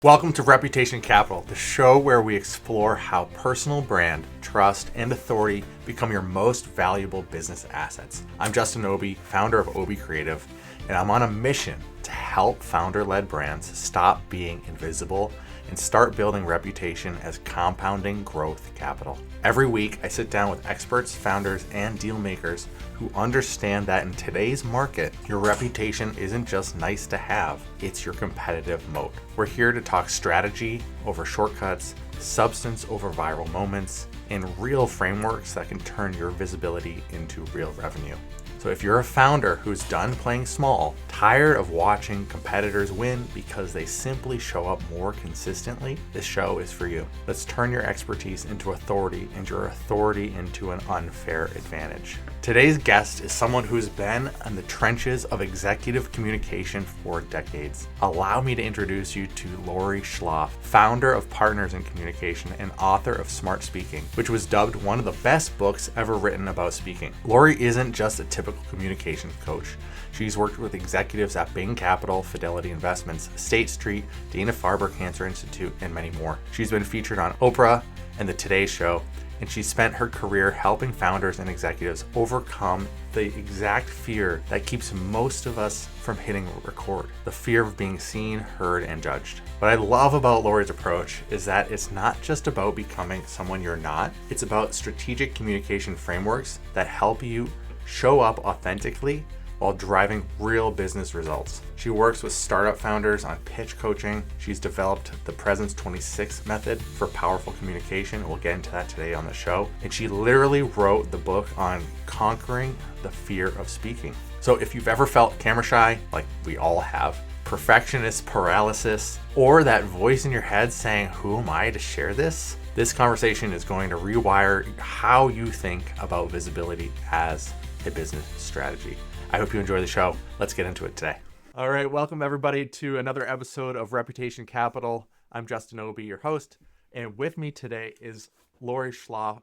Welcome to Reputation Capital, the show where we explore how personal brand, trust, and authority become your most valuable business assets. I'm Justin Obi, founder of Obi Creative, and I'm on a mission to help founder-led brands stop being invisible and start building reputation as compounding growth capital. Every week, I sit down with experts, founders, and deal makers who understand that in today's market, your reputation isn't just nice to have, it's your competitive moat. We're here to talk strategy over shortcuts, substance over viral moments, and real frameworks that can turn your visibility into real revenue. So if you're a founder who's done playing small, tired of watching competitors win because they simply show up more consistently, this show is for you. Let's turn your expertise into authority and your authority into an unfair advantage. Today's guest is someone who's been in the trenches of executive communication for decades. Allow me to introduce you to Laurie Schloff, founder of Partners in Communication and author of Smart Speaking, which was dubbed one of the best books ever written about speaking. Laurie isn't just a typical communications coach. She's worked with executives at Bain Capital, Fidelity Investments, State Street, Dana-Farber Cancer Institute, and many more. She's been featured on Oprah and The Today Show, and she spent her career helping founders and executives overcome the exact fear that keeps most of us from hitting record, the fear of being seen, heard, and judged. What I love about Laurie's approach is that it's not just about becoming someone you're not, it's about strategic communication frameworks that help you show up authentically while driving real business results. She works with startup founders on pitch coaching. She's developed the Presence 26 method for powerful communication. We'll get into that today on the show. And she literally wrote the book on conquering the fear of speaking. So if you've ever felt camera shy, like we all have, perfectionist paralysis, or that voice in your head saying, who am I to share this? This conversation is going to rewire how you think about visibility as a business strategy. I hope you enjoy the show. Let's get into it today. All right, welcome everybody to another episode of Reputation Capital. I'm Justin Obi, your host, and with me today is Laurie Schloff.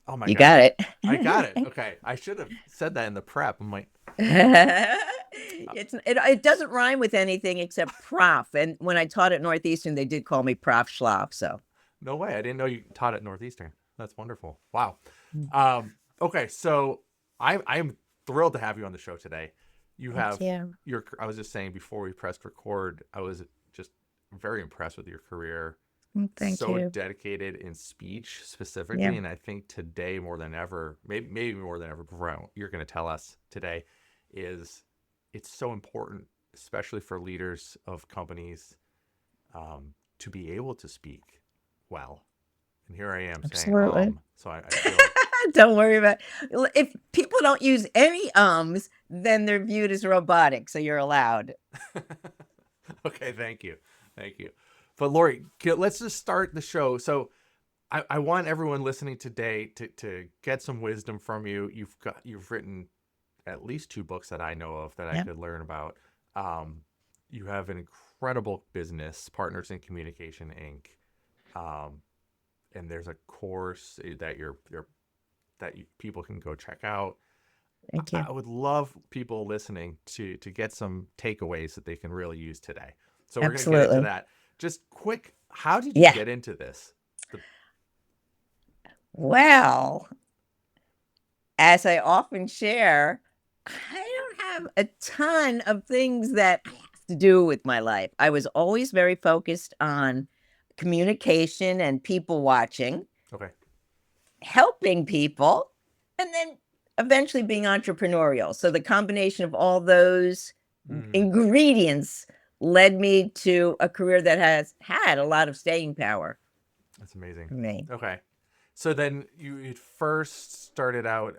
Oh my God. You got it. I got it. Okay, I should have said that in the prep. I'm like, It doesn't rhyme with anything except prof. And when I taught at Northeastern, they did call me Prof Schloff. So no way. I didn't know you taught at Northeastern. That's wonderful. Wow. Okay, so I'm thrilled to have you on the show today. You have I was just saying before we pressed record, I was just very impressed with your career. Thank so you. Dedicated in speech specifically. Yeah. And I think today more than ever, maybe more than ever before, you're going to tell us today, is it's so important, especially for leaders of companies, to be able to speak well. And here I am Absolutely. saying, so I feel don't worry about it. If people don't use any ums, then they're viewed as robotic. So you're allowed. Okay, thank you. But Laurie, let's just start the show. So I want everyone listening today to get some wisdom from you. You've written at least 2 books that I know of that I could learn about. You have an incredible business, Partners in Communication, Inc. And there's a course that people can go check out. Thank you. I would love people listening to get some takeaways that they can really use today. So we're going to get into that. Just quick, how did you get into this? Well, as I often share, I don't have a ton of things that I have to do with my life. I was always very focused on communication and people watching. Okay. Helping people, and then eventually being entrepreneurial. So the combination of all those ingredients led me to a career that has had a lot of staying power. That's amazing. For me. Okay. So then you first started out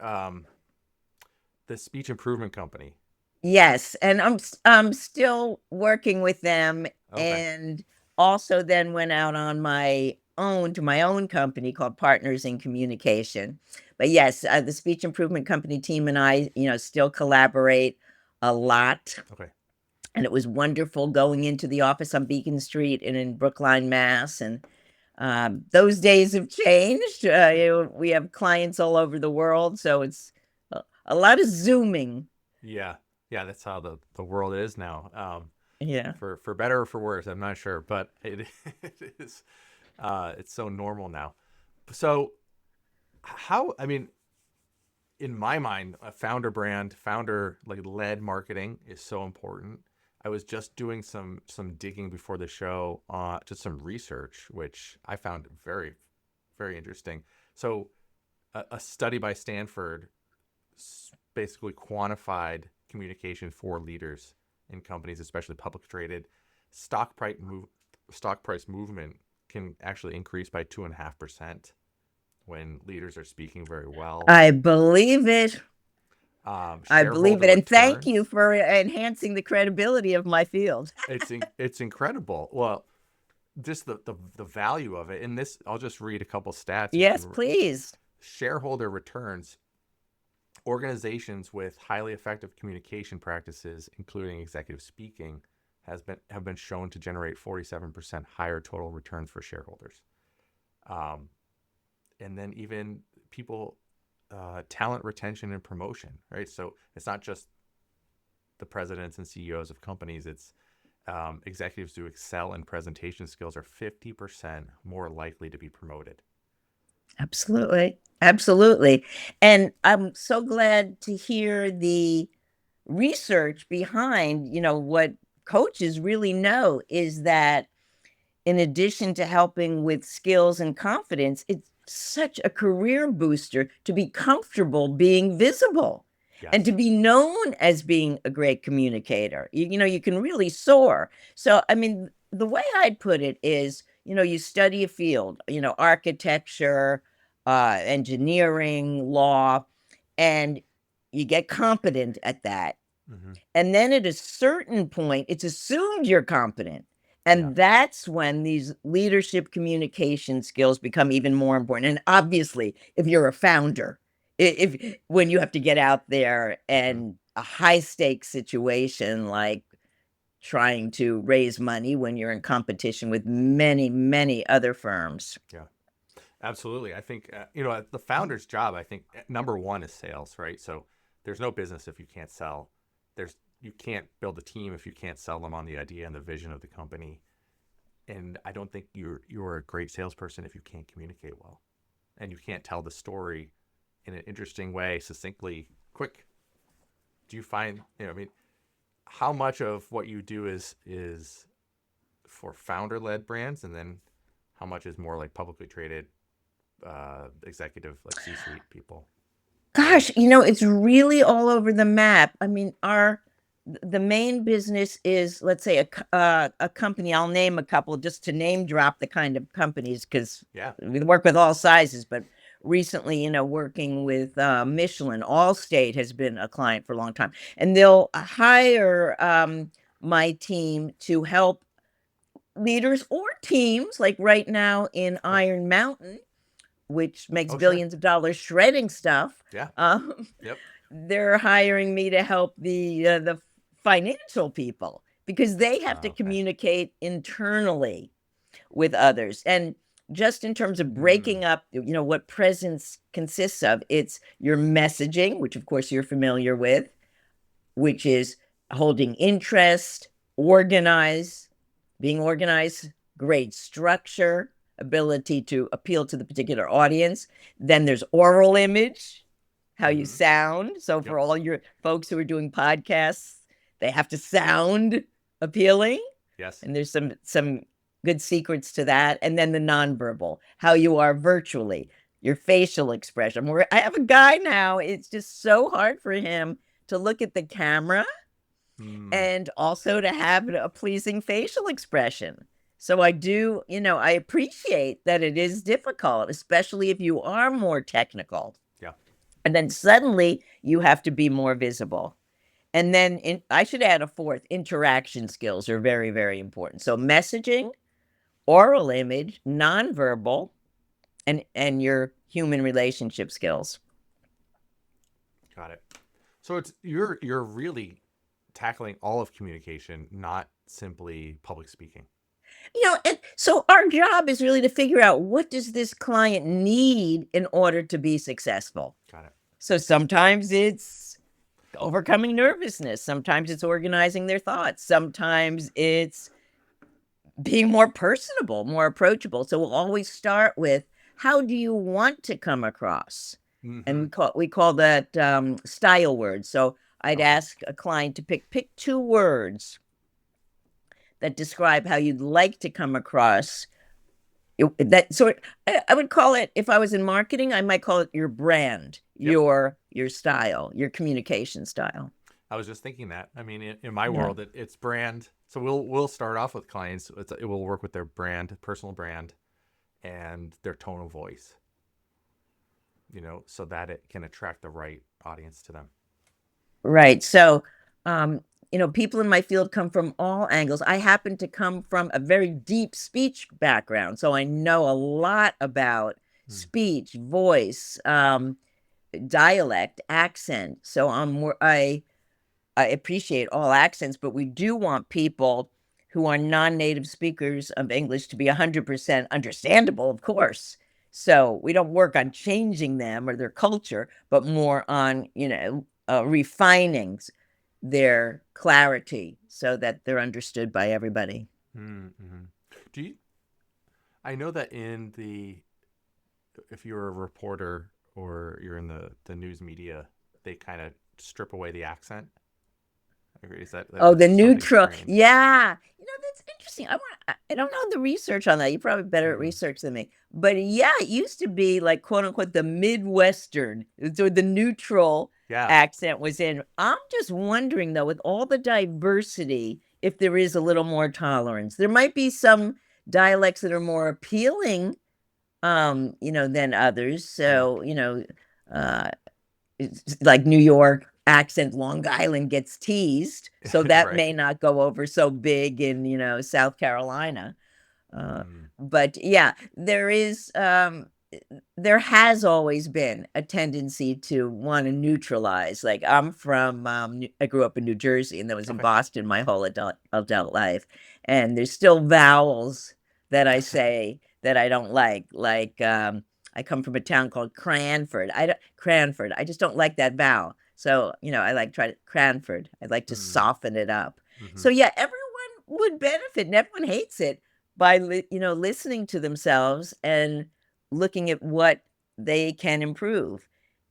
the speech improvement company. Yes, and I'm still working with them, and also then went out on my own company called Partners in Communication. But yes, the speech improvement company team and I, still collaborate a lot. Okay. And it was wonderful going into the office on Beacon Street and in Brookline, Mass. And those days have changed. We have clients all over the world, so it's a lot of Zooming. Yeah, that's how the world is now. Yeah. for better or for worse. I'm not sure, but it, it is. It's so normal now. So how? I mean, in my mind, a founder brand, founder like led marketing is so important. I was just doing some digging before the show, just some research, which I found very interesting. So, a study by Stanford basically quantified communication for leaders in companies, especially public traded. Stock price move, stock price movement can actually increase by 2.5% when leaders are speaking very well. I believe it. I believe Shareholder it. And thank you returns. for enhancing the credibility of my field. It's incredible. Well, just the value of it. And this, I'll just read a couple stats. You Yes, can please. shareholder returns. Organizations with highly effective communication practices, including executive speaking, have been shown to generate 47% higher total returns for shareholders. Um, and then even people, talent retention and promotion, right? So it's not just the presidents and CEOs of companies. It's executives who excel in presentation skills are 50% more likely to be promoted. Absolutely. Absolutely. And I'm so glad to hear the research behind, what coaches really know is that in addition to helping with skills and confidence, it's such a career booster to be comfortable being visible and to Yes. be known as being a great communicator. You can really soar. So, I mean, the way I'd put it is, you study a field, architecture, engineering, law, and you get competent at that. Mm-hmm. And then at a certain point, it's assumed you're competent. Yeah. And that's when these leadership communication skills become even more important. And obviously, if you're a founder, if when you have to get out there Mm-hmm. and a high stakes situation like trying to raise money when you're in competition with many, many other firms. Yeah. Absolutely. I think, the founder's job, I think number one is sales, right? So there's no business if you can't sell. You can't build a team if you can't sell them on the idea and the vision of the company. And I don't think you're a great salesperson if you can't communicate well and you can't tell the story in an interesting way, succinctly, quick. Do you find, I mean, how much of what you do is for founder led brands, and then how much is more like publicly traded executive, like C-suite people? Gosh, it's really all over the map. I mean, the main business is, let's say, a company. I'll name a couple just to name drop the kind of companies because Yeah. we work with all sizes. But recently, working with Michelin, Allstate has been a client for a long time, and they'll hire my team to help leaders or teams, like right now in Cool. Iron Mountain, which makes Oh, sure. billions of dollars shredding stuff. Yeah. Um, Yep. they're hiring me to help the financial people because they have to Okay. communicate internally with others. And just in terms of Mm, breaking up, what presence consists of, it's your messaging, which of course you're familiar with, which is holding interest, organize, being organized, great structure, ability to appeal to the particular audience. Then there's oral image, how you mm-hmm. sound. So Yep. for all your folks who are doing podcasts, they have to sound appealing. Yes. And there's some good secrets to that. And then the nonverbal, how you are virtually, your facial expression. I have a guy now, it's just so hard for him to look at the camera Mm, and also to have a pleasing facial expression. So I do, I appreciate that it is difficult, especially if you are more technical. yeah. And then suddenly you have to be more visible. And then I should add a fourth, interaction skills are very, very important. So messaging, oral image, nonverbal, and your human relationship skills. Got it. So you're really tackling all of communication, not simply public speaking. And so our job is really to figure out what does this client need in order to be successful. Got it. So sometimes it's overcoming nervousness. Sometimes it's organizing their thoughts. Sometimes it's being more personable, more approachable. So we'll always start with, how do you want to come across? And Mm-hmm. we call that style words. So I'd Okay. ask a client to pick 2 words that describe how you'd like to come across. That sort, I would call it, if I was in marketing, I might call it your brand, Yep. your style, your communication style. I was just thinking that. I mean, in my Yeah. world, it's brand. So we'll start off with clients. It will work with their brand, personal brand, and their tone of voice. So that it can attract the right audience to them. Right. So, um, people in my field come from all angles. I happen to come from a very deep speech background, so I know a lot about Mm. speech, voice, dialect, accent. So I appreciate all accents, but we do want people who are non-native speakers of English to be 100% understandable, of course. So we don't work on changing them or their culture, but more on, refining their clarity so that they're understood by everybody. Mm-hmm. Do you? I know that if you're a reporter or you're in the news media, they kind of strip away the accent. Is Oh, the that's something neutral. strange? Yeah. That's interesting. I don't know the research on that. You're probably better at Mm. research than me. But yeah, it used to be like, quote unquote, the Midwestern. So the neutral Yeah. accent was in. I'm just wondering though, with all the diversity, if there is a little more tolerance. There might be some dialects that are more appealing, than others. Yeah. So, uh it's like New York accent, Long Island gets teased, so that Right. may not go over so big in, South Carolina. Uh, Mm. but yeah, there has always been a tendency to want to neutralize. Like I grew up in New Jersey and then was in Okay. Boston my whole adult life, and there's still vowels that I say that I don't like. Like I come from a town called Cranford. Cranford. I just don't like that vowel. So I like try to Cranford. I'd like to Mm. soften it up. Mm-hmm. So yeah, everyone would benefit, and everyone hates it by listening to themselves and looking at what they can improve.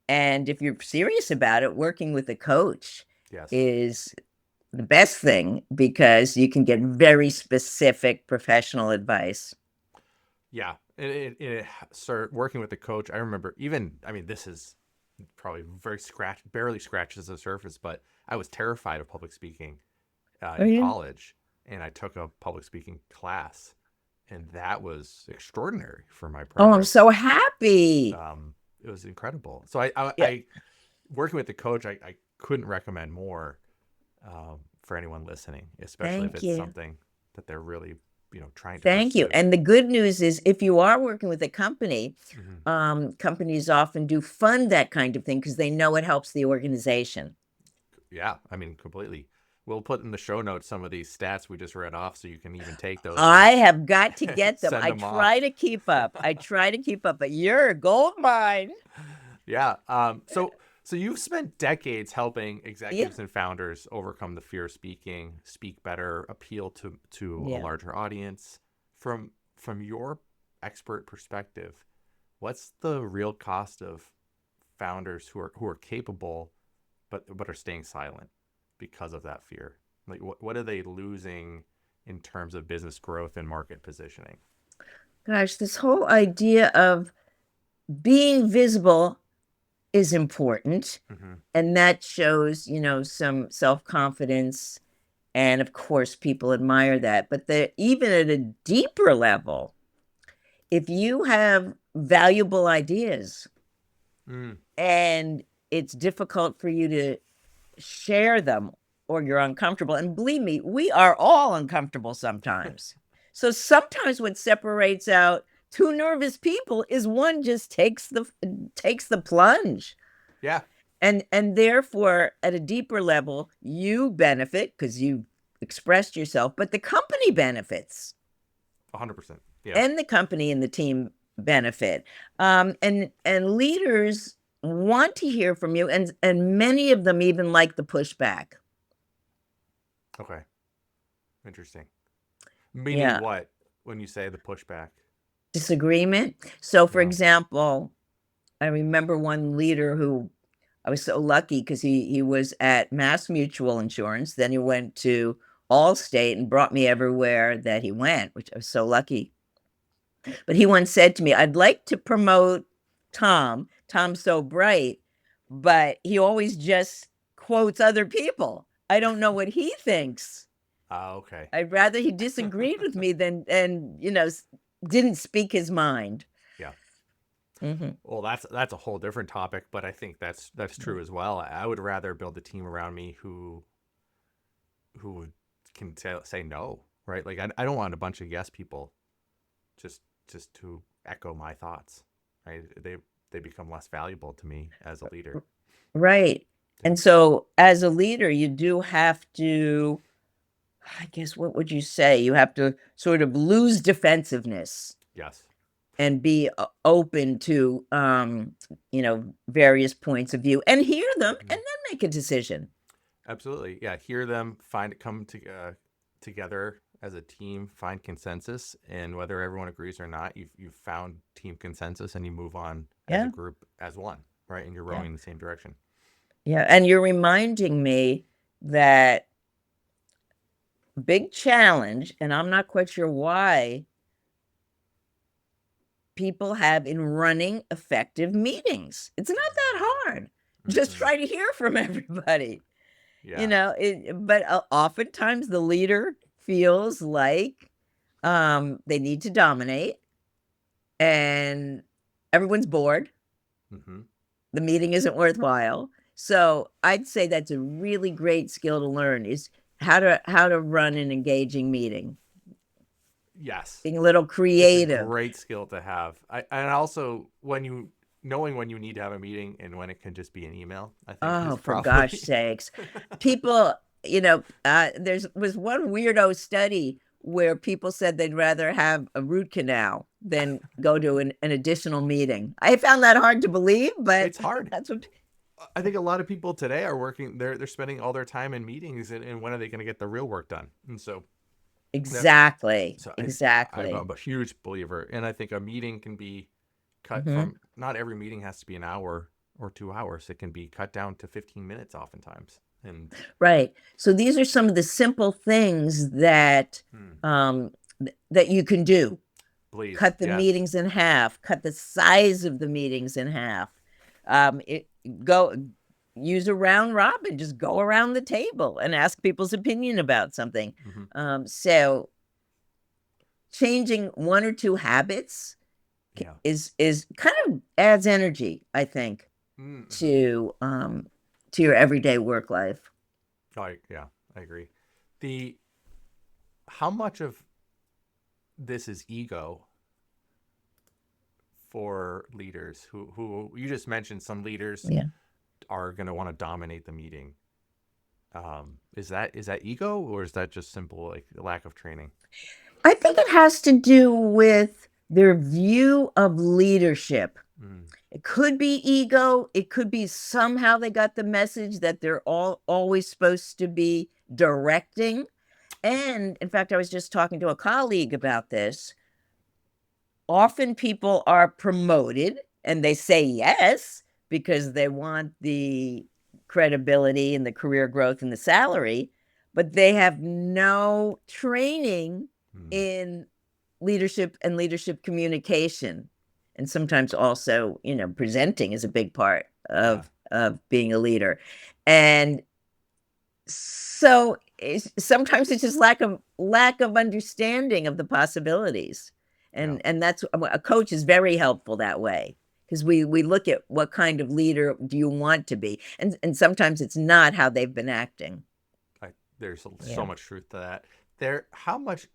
And if you're serious about it, working with a coach Yes. is the best thing because you can get very specific professional advice. Yeah. It started working with the coach. I remember even. I mean, this is probably barely scratches the surface, but I was terrified of public speaking Oh in yeah. college, and I took a public speaking class, and that was extraordinary for my Oh, I'm progress. so happy. Um, it was incredible. So Yeah. I working with the coach, I couldn't recommend more for anyone listening, especially if Thank it's you. something that they're really trying to Thank you. pursue. And the good news is, if you are working with a company, Hmm. companies often do fund that kind of thing because they know it helps the organization. Yeah, I mean, completely. We'll put in the show notes some of these stats we just read off, so you can even take those and I have got to get them. send I them off. try to keep up. But you're a gold mine. Yeah. So you've spent decades helping Yeah. executives and founders overcome the fear of speaking, speak better, appeal to a Yeah. larger audience. From your expert perspective, what's the real cost of founders who are capable but are staying silent because of that fear? Like what are they losing in terms of business growth and market positioning? Gosh, this whole idea of being visible is important. Mm-hmm. And that shows, some self-confidence. And of course, people admire that. But even at a deeper level, if you have valuable ideas Mm. and it's difficult for you to share them, or you're uncomfortable, and believe me, we are all uncomfortable sometimes. So sometimes what separates out two nervous people is one just takes the plunge. Yeah, And therefore, at a deeper level, you benefit because you expressed yourself, but the company benefits, 100%. Yeah. and the company and the team benefit. And leaders want to hear from you, and many of them even like the pushback. Okay. Interesting. Meaning Yeah. what when you say the pushback? Disagreement. So, for Uh, example, I remember one leader who I was so lucky because he was at Mass Mutual Insurance. Then he went to Allstate and brought me everywhere that he went, which I was so lucky. But he once said to me, I'd like to promote Tom. Tom's so bright, but he always just quotes other people. I don't know what he thinks. okay. I'd rather he disagreed with me than didn't speak his mind. Yeah. Hmm. Well, that's a whole different topic, but I think that's true as well. I would rather build a team around me who can say no, right? Like I don't want a bunch of yes people just to echo my thoughts, right? They become less valuable to me as a leader. Right. Yeah. And so as a leader, you do have to, I guess, what would you say? You have to sort of lose defensiveness Yes. and be open to, various points of view and hear them and Hmm. then make a decision. Absolutely. Yeah. Hear them, together as a team, find consensus, and whether everyone agrees or not, you've found team consensus, and you move on as a Yeah. group as one, right? And you're Yeah. rowing in the same direction. Yeah. And you're reminding me that big challenge, and I'm not quite sure why people have in running effective meetings. It's not that hard. Just Hmm. try to hear from everybody. Yeah. But oftentimes the leader feels like they need to dominate and everyone's bored. Hmm. The meeting isn't worthwhile. So I'd say that's a really great skill to learn is how to run an engaging meeting, Yes. being a little It's a creative. great skill to have. And also knowing when you need to have a meeting and when it can just be an email, I think Oh, is for gosh probably. sakes. People, there's was one weirdo study where people said they'd rather have a root canal than go to an additional meeting. I found that hard to believe, but It's hard. that's what I think a lot of people today are working. They're spending all their time in meetings, and when are they going to get the real work done? And so that's exactly, so I'm exactly. a huge believer, and I think a meeting can be cut Hmm. from. Not every meeting has to be an hour or 2 hours. It can be cut down to 15 minutes, oftentimes. And Right. So these are some of the simple things that hmm, that you can do. please, Cut the yes, meetings in half, cut the size of the meetings in half. It go use a round robin, just go around the table and ask people's opinion about something. hmm, So changing one or two habits yeah, is kind of adds energy, I think, mm-hmm. to your everyday work life. Yeah, I agree. The How much of this is ego for leaders who you just mentioned? Some leaders Yeah. are going to want to dominate the meeting. Is that ego, or is that just simple like lack of training? I think it has to do with their view of leadership. Mm, It could be ego. It could be somehow they got the message that they're all always supposed to be directing. And in fact, I was just talking to a colleague about this. Often people are promoted and they say yes because they want the credibility and the career growth and the salary, but they have no training mm, in leadership and leadership communication. And sometimes also, presenting is a big part yeah, of being a leader. And so sometimes it's just lack of understanding of the possibilities, yeah. and that's a coach is very helpful that way because we look at what kind of leader do you want to be, and sometimes it's not how they've been acting. There's so Yeah, much truth to that. How much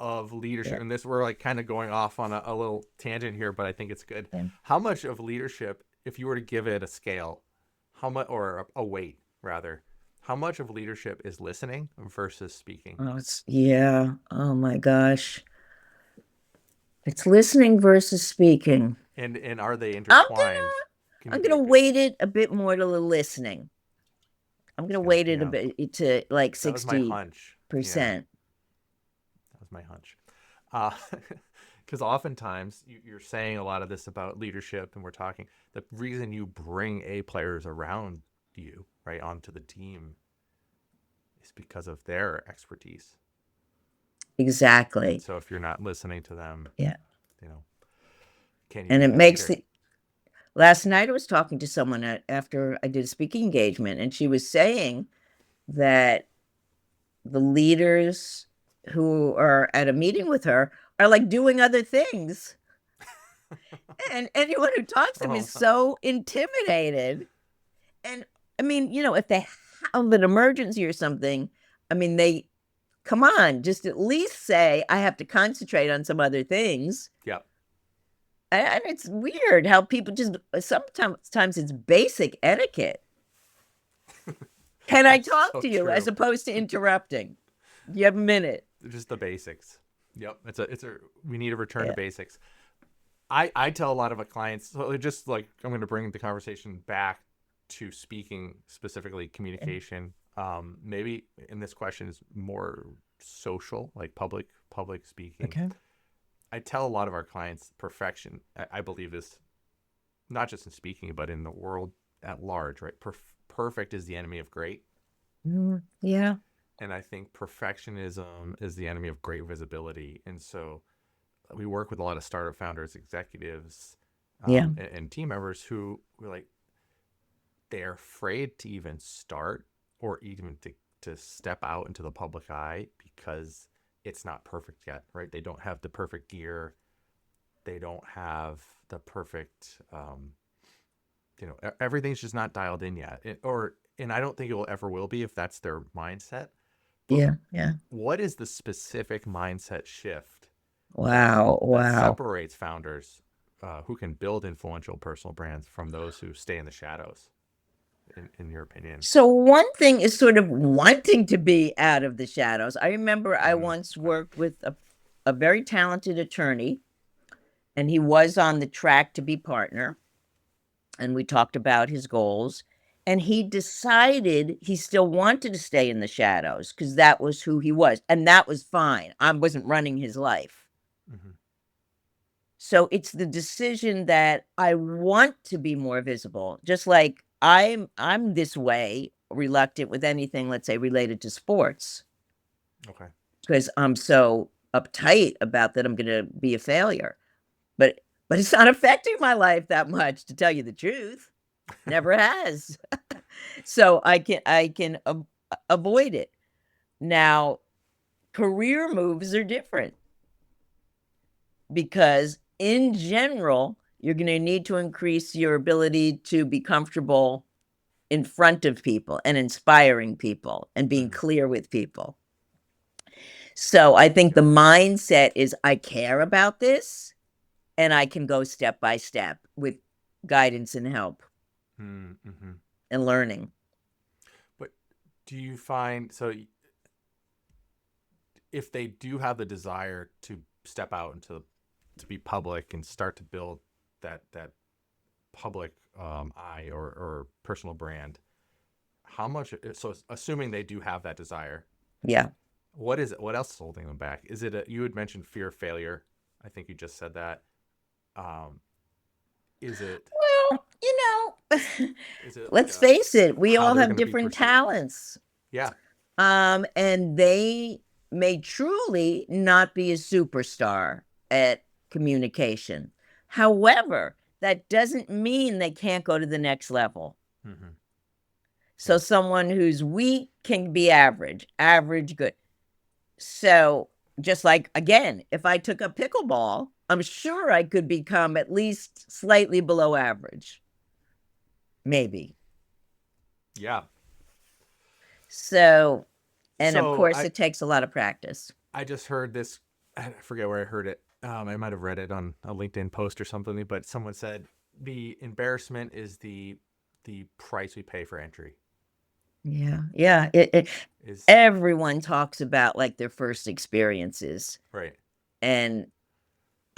of yeah, leadership, and this we're like kind of going off on a little tangent here, but I think it's good. yeah. How much of leadership, if you were to give it a scale, how much, or a weight rather, how much of leadership is listening versus speaking? Oh, yeah. Oh my gosh, it's listening versus speaking. And are they I'm intertwined? gonna I'm going to weight it a bit more to the listening. I'm going to weight it a bit to like 60%. That was my hunch. Yeah, that was my hunch. Because oftentimes you're saying a lot of this about leadership, and we're talking, the reason you bring A players around you, right, onto the team is because of their expertise. Exactly. And so if you're not listening to them, yeah, you know, can you and be it that makes leader? Last night I was talking to someone after I did a speaking engagement, and she was saying that the leaders who are at a meeting with her are like doing other things. And anyone who talks to them is so intimidated. And I mean, if they have an emergency or something, I mean, come on, just at least say, I have to concentrate on some other things. Yep. And it's weird how people sometimes it's basic etiquette. Can I talk to you true. as opposed to interrupting? You have a minute. Just the basics. Yep. We need a return to basics. I tell a lot of clients, so just like, I'm going to bring the conversation back to speaking, specifically communication. Maybe in this question is more social, like public speaking. Okay. I tell a lot of our clients perfection, I believe, is not just in speaking, but in the world at large, right? Perfect is the enemy of great. Yeah. And I think perfectionism is the enemy of great visibility. And so we work with a lot of startup founders, executives, and team members who were like, they're afraid to even start or even to step out into the public eye because it's not perfect yet, right? They don't have the perfect gear. They don't have the perfect, everything's just not dialed in yet. And I don't think it will ever will be if that's their mindset. But yeah. What is the specific mindset shift Wow. that separates founders who can build influential personal brands from those who stay in the shadows, in your opinion? So one thing is sort of wanting to be out of the shadows. I remember I once worked with a very talented attorney, and he was on the track to be partner. And we talked about his goals. And he decided he still wanted to stay in the shadows because that was who he was. And that was fine. I wasn't running his life. Mm-hmm. So it's the decision that I want to be more visible. Just like I'm this way reluctant with anything, let's say, related to sports. Okay. Because I'm so uptight about that I'm going to be a failure. But it's not affecting my life that much, to tell you the truth. Never has. So I can avoid it. Now, career moves are different because in general, you're going to need to increase your ability to be comfortable in front of people and inspiring people and being clear with people. So I think the mindset is, I care about this and I can go step by step with guidance and help and learning. But do you find, so if they do have the desire to step out to be public and start to build that public eye or personal brand, how much, so assuming they do have that desire, what else is holding them back? Is it you had mentioned fear of failure, I think you just said that. Is it, well, let's face it, we all have different talents. Yeah. And they may truly not be a superstar at communication. However, that doesn't mean they can't go to the next level. So someone who's weak can be average good. So just like, again, if I took up pickleball, I'm sure I could become at least slightly below average. Maybe. Yeah. So, and of course, it takes a lot of practice. I just heard this, I forget where I heard it. I might have read it on a LinkedIn post or something, but someone said the embarrassment is the price we pay for entry. Yeah. Everyone talks about like their first experiences. Right. And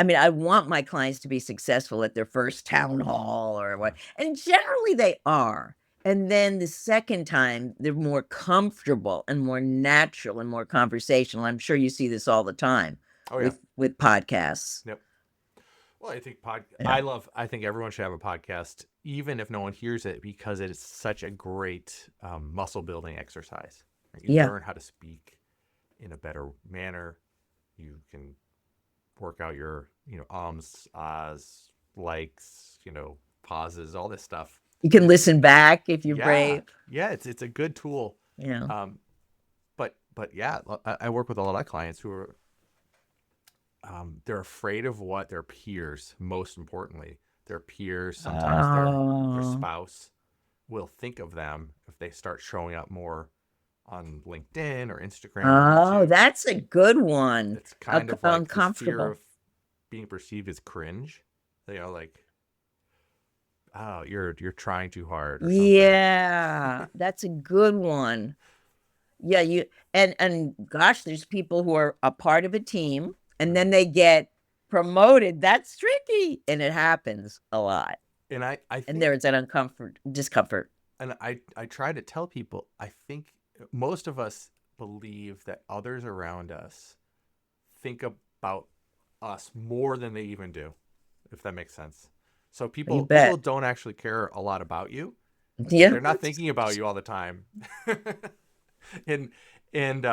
I mean, I want my clients to be successful at their first town hall or what, and generally they are. And then the second time, they're more comfortable and more natural and more conversational. I'm sure you see this all the time Oh yeah. with podcasts. Yep. Well, I think Yeah. I think everyone should have a podcast, even if no one hears it, because it is such a great muscle building exercise. Right? You Yeah. learn how to speak in a better manner. You can work out your, ums, ahs, likes, pauses, all this stuff. You can listen back if you're Yeah, brave. yeah, it's a good tool. Yeah. Um, but yeah, I work with a lot of clients who are they're afraid of what their peers, most importantly, their peers, sometimes their Oh. spouse will think of them if they start showing up more on LinkedIn or Instagram or Oh, YouTube. that's a good one. It's kind of like this fear Uncomfortable. of being perceived as cringe. Like, oh, you're trying too hard or something. Yeah, that's a good one. Yeah, and gosh, there's people who are a part of a team and then Mhm. they get promoted. That's tricky. And it happens a lot. And I And think there's an discomfort. and I try to tell people, I think most of us believe that others around us think about us more than they even do, if that makes sense. So You people bet. don't actually care a lot about you. Yeah. They're not thinking about you all the time. and and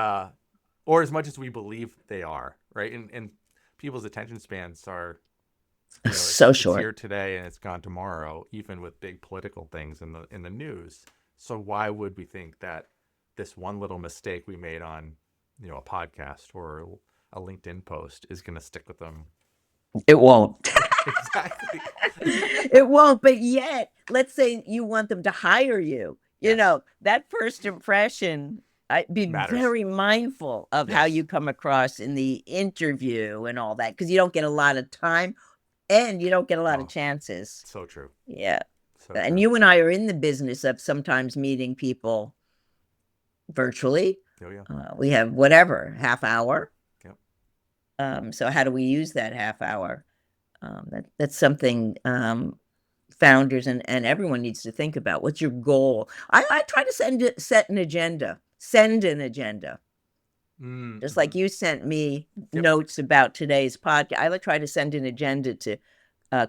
or as much as we believe they are, right? And people's attention spans are, So it's short. here today and it's gone tomorrow, even with big political things in the news. So why would we think that this one little mistake we made on, a podcast or a LinkedIn post is going to stick with them? It won't. Exactly. It won't, but yet, let's say you want them to hire you. Yes. That first impression, I'd be Matters. very mindful of how Yes. you come across in the interview and all that, because you don't get a lot of time and you don't get a lot of Oh, chances. so true. Yeah. So And true. you and I are in the business of sometimes meeting people virtually. Oh yeah. We have whatever, half hour. Yep. So how do we use that half hour? That's something founders and everyone needs to think about. What's your goal? I try to set an agenda, send an agenda. Just Mm-hmm. like you sent me Yep. notes about today's podcast, I try to send an agenda to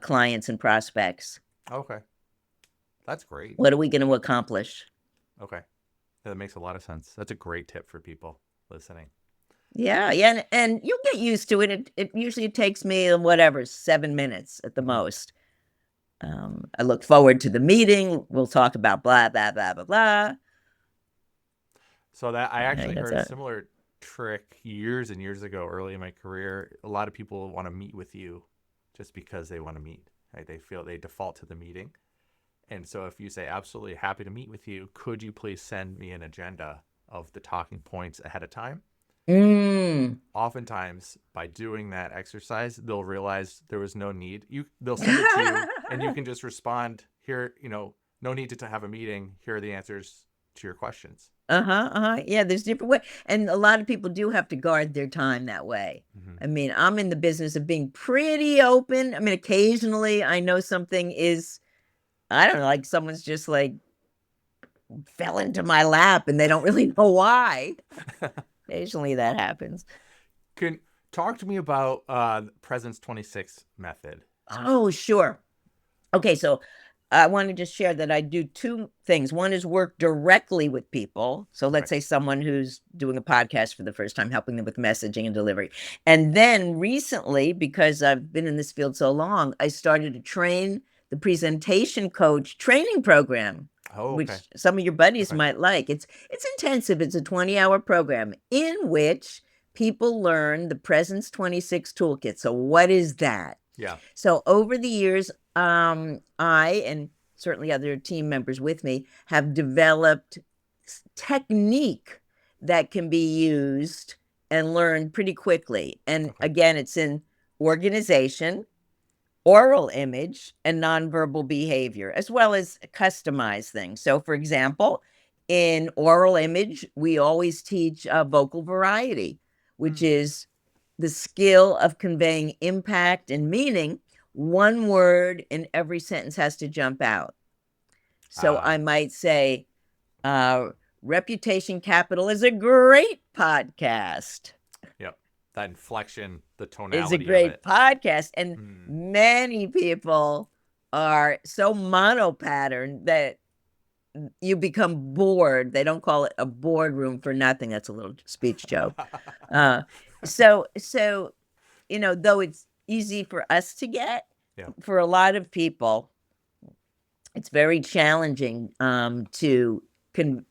clients and prospects. Okay. That's great. What are we going to accomplish? Okay. That makes a lot of sense. That's a great tip for people listening. Yeah, yeah, and you'll get used to it. It usually takes me whatever 7 minutes at the Mm-hmm. most. I look forward to the meeting. We'll talk about blah blah blah blah blah. So that I I actually think that's heard a it. similar trick years and years ago, early in my career. A lot of people want to meet with you just because they want to meet. Right? They feel they default to the meeting. And so if you say, absolutely happy to meet with you, could you please send me an agenda of the talking points ahead of time? Mm. Oftentimes, by doing that exercise, they'll realize there was no need. They'll send it to you, and you can just respond here. No need to have a meeting. Here are the answers to your questions. Uh-huh, uh-huh. Yeah, there's different way. And a lot of people do have to guard their time that way. Mm-hmm. I mean, I'm in the business of being pretty open. I mean, occasionally I know something is, I don't know, like someone's just like fell into my lap and they don't really know why. Occasionally that happens. Can talk to me about Presence 26 method. Oh, sure. Okay, so I want to just share that I do two things. One is work directly with people. So Okay. let's say someone who's doing a podcast for the first time, helping them with messaging and delivery. And then recently, because I've been in this field so long, I started to train the presentation coach training program, Oh, okay. which some of your buddies Okay. might like. It's intensive. It's a 20-hour program in which people learn the Presence 26 toolkit. So what is that? Yeah. So over the years, I and certainly other team members with me have developed technique that can be used and learned pretty quickly. And Okay. again, it's in organization, oral image, and nonverbal behavior, as well as customized things. So, for example, in oral image, we always teach vocal variety, which Mm. is the skill of conveying impact and meaning. One word in every sentence has to jump out. So I might say, Reputation Capital is a great podcast. Yep. That inflection, the It's a tonality of great it. podcast. And many people are so monopatterned that you become bored. They don't call it a boardroom for nothing. That's a little speech joke. So, though it's easy for us to get, Yeah. for a lot of people, it's very challenging to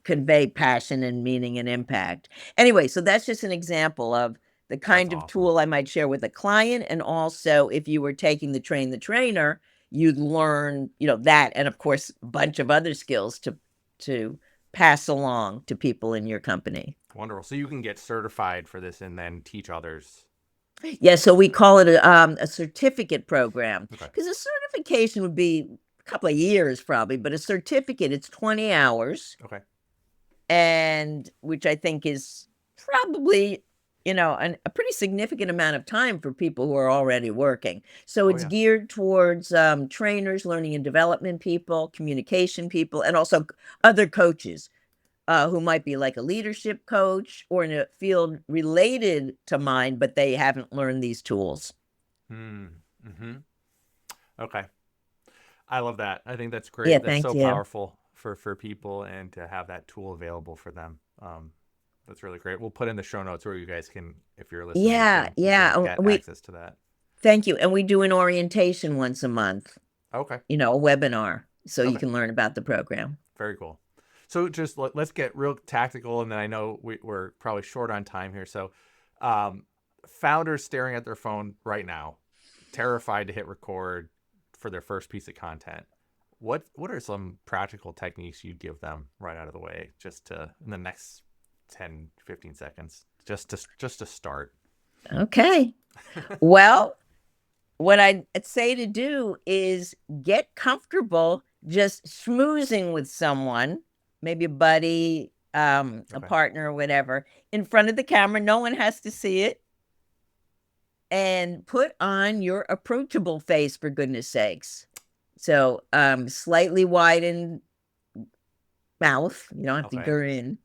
convey passion and meaning and impact. Anyway, so that's just an example of the kind of awesome. tool I might share with a client. And also, if you were taking the train the trainer, you'd learn, that, and of course, a bunch of other skills to pass along to people in your company. Wonderful. So you can get certified for this and then teach others. Yeah, so we call it a certificate program, because a certification would be a couple of years probably, but a certificate, it's 20 hours. Okay. And which I think is probably, a pretty significant amount of time for people who are already working. So it's geared towards trainers, learning and development people, communication people, and also other coaches who might be like a leadership coach or in a field related to mine, but they haven't learned these tools. Okay. I love that. I think that's great. Yeah, that's so you. powerful for people, and to have that tool available for them. That's really great. We'll put in the show notes where you guys can, if you're listening, you can get access to that. Thank you. And we do an orientation once a month. Okay. A webinar, so you can learn about the program. Very cool. So just let's get real tactical, and then I know we're probably short on time here. So founders staring at their phone right now, terrified to hit record for their first piece of content. What are some practical techniques you'd give them right out of the way, just to, in the next 10, 15 seconds, just to start? Okay. Well, what I'd say to do is get comfortable just schmoozing with someone, maybe a buddy, a partner or whatever, in front of the camera. No one has to see it. And put on your approachable face, for goodness sakes. So slightly widened mouth. You don't have to grin.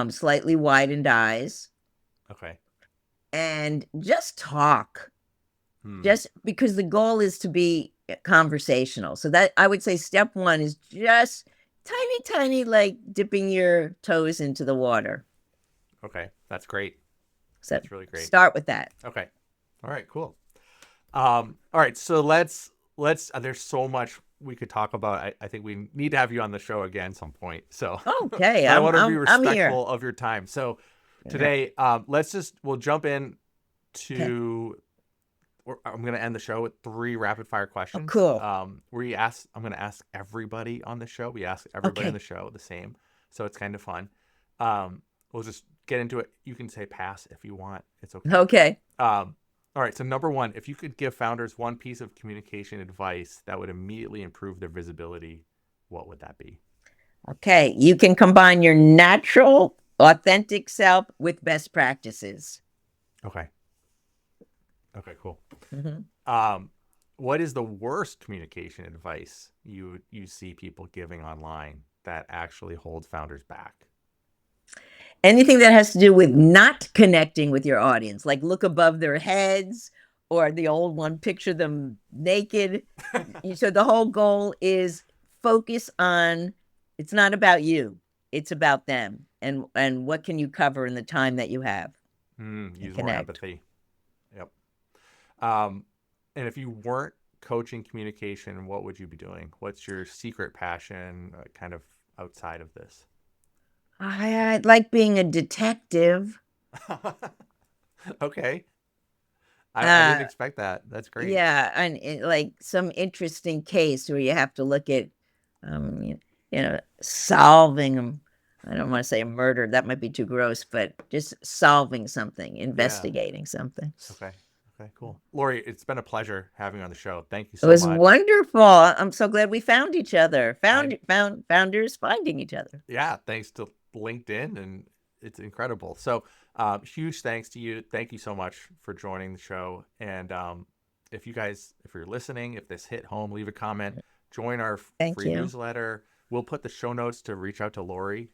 Slightly widened eyes. Okay. And just talk. Just because the goal is to be conversational. So that, I would say, step one is just tiny, like dipping your toes into the water. Okay. That's great. So that's really great. Start with that. Okay. All right, cool. All right. So let's, there's so much we could talk about. I think we need to have you on the show again some point. So okay. I want to be respectful of your time. So today, we'll jump in to, I'm going to end the show with 3 rapid fire questions. Oh, cool. I'm going to ask everybody on the show. We ask everybody on the show the same. So it's kind of fun. We'll just get into it. You can say pass if you want. It's okay. Okay. All right. So number 1, if you could give founders one piece of communication advice that would immediately improve their visibility, what would that be? Okay. You can combine your natural, authentic self with best practices. Okay. Okay, cool. What is the worst communication advice you see people giving online that actually holds founders back? Anything that has to do with not connecting with your audience, like look above their heads, or the old one, picture them naked. So the whole goal is focus on, it's not about you, it's about them, and what can you cover in the time that you have. Use more empathy. Yep. And if you weren't coaching communication, what would you be doing? What's your secret passion, kind of outside of this? I like being a detective. Okay. I didn't expect that. That's great. Yeah, and like some interesting case where you have to look at, solving them. I don't want to say a murder. That might be too gross, but just solving something, investigating something. Okay, cool. Laurie, it's been a pleasure having you on the show. Thank you so much. It was wonderful. I'm so glad we found each other. Founders finding each other. Yeah, thanks to LinkedIn, and it's incredible. So Huge thanks to you. Thank you so much for joining the show. And if you're listening, if this hit home, leave a comment. Join our Thank free you. newsletter. We'll put the show notes to reach out to Laurie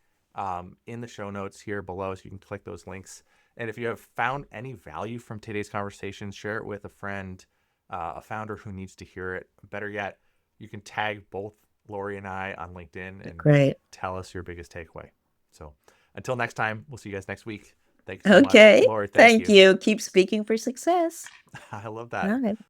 in the show notes here below, so you can click those links. And if you have found any value from today's conversation, share it with a friend, a founder who needs to hear it. Better yet, you can tag both Laurie and I on LinkedIn and Great. tell us your biggest takeaway. So until next time, we'll see you guys next week. Thanks so much. Okay. Laurie, thank Thank you. you. Keep speaking for success. I love that. All right.